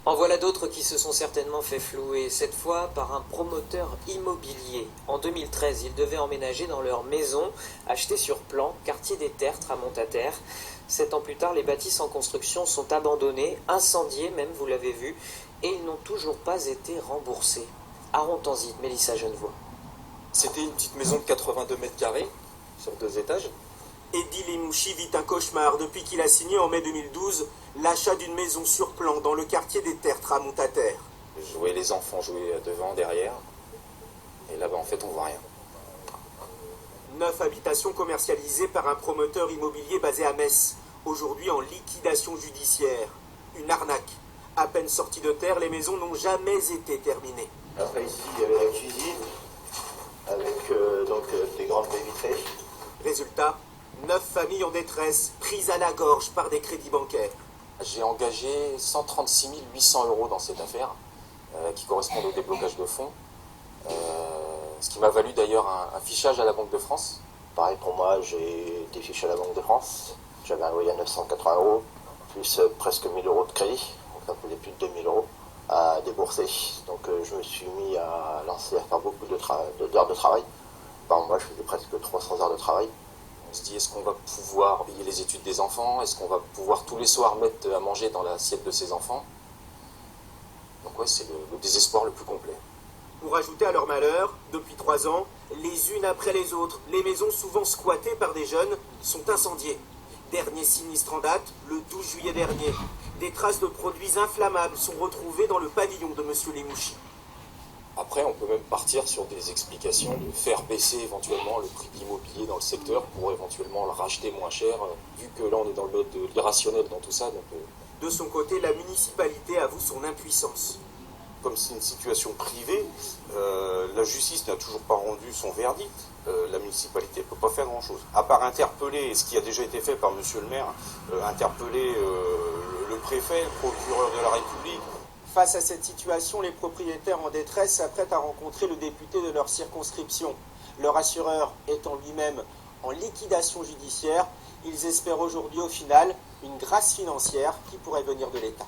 En voilà d'autres qui se sont certainement fait flouer, cette fois par un promoteur immobilier. En 2013, ils devaient emménager dans leur maison, achetée sur plan, quartier des Tertres à Montataire. 7 ans plus tard, les bâtisses en construction sont abandonnées, incendiées même, vous l'avez vu, et ils n'ont toujours pas été remboursés. Aron-Tanzit, Mélissa Genevoix. C'était une petite maison de 82 mètres carrés, sur 2 étages. Eddy Lemouchi vit un cauchemar depuis qu'il a signé en mai 2012 l'achat d'une maison sur plan dans le quartier des Tertres à Montataire. Je voyais les enfants jouer devant, derrière. Et là-bas, en fait, on voit rien. 9 habitations commercialisées par un promoteur immobilier basé à Metz, aujourd'hui en liquidation judiciaire. Une arnaque. À peine sorties de terre, les maisons n'ont jamais été terminées. Après ici, il y avait la cuisine, avec des grandes baies vitrées. Résultat, 9 familles en détresse, prises à la gorge par des crédits bancaires. J'ai engagé 136 800 euros dans cette affaire, qui correspond au déblocage de fonds. Ce qui m'a valu d'ailleurs un fichage à la Banque de France. Pareil pour moi, j'ai été fiché à la Banque de France. J'avais un loyer à 980 euros, plus presque 1000 euros de crédit. Donc ça faisait plus de 2000 euros à débourser. Donc je me suis mis à lancer, à faire beaucoup d'heures de travail. Par mois, je faisais presque 300 heures de travail. On se dit, est-ce qu'on va pouvoir payer les études des enfants? Est-ce qu'on va pouvoir tous les soirs mettre à manger dans l'assiette de ses enfants? Donc ouais, c'est le désespoir le plus complet. Pour ajouter à leur malheur, depuis 3 ans, les unes après les autres, les maisons souvent squattées par des jeunes sont incendiées. Dernier sinistre en date, le 12 juillet dernier. Des traces de produits inflammables sont retrouvées dans le pavillon de M. Lemouchi. Après, on peut même partir sur des explications de faire baisser éventuellement le prix de l'immobilier dans le secteur pour éventuellement le racheter moins cher, vu que là on est dans le mode de l'irrationnel dans tout ça. Donc, De son côté, la municipalité avoue son impuissance. Comme c'est une situation privée, la justice n'a toujours pas rendu son verdict. La municipalité ne peut pas faire grand-chose. À part interpeller, ce qui a déjà été fait par monsieur le maire, interpeller le préfet, le procureur de la République. Face à cette situation, les propriétaires en détresse s'apprêtent à rencontrer le député de leur circonscription. Leur assureur étant lui-même en liquidation judiciaire, ils espèrent aujourd'hui au final une grâce financière qui pourrait venir de l'État.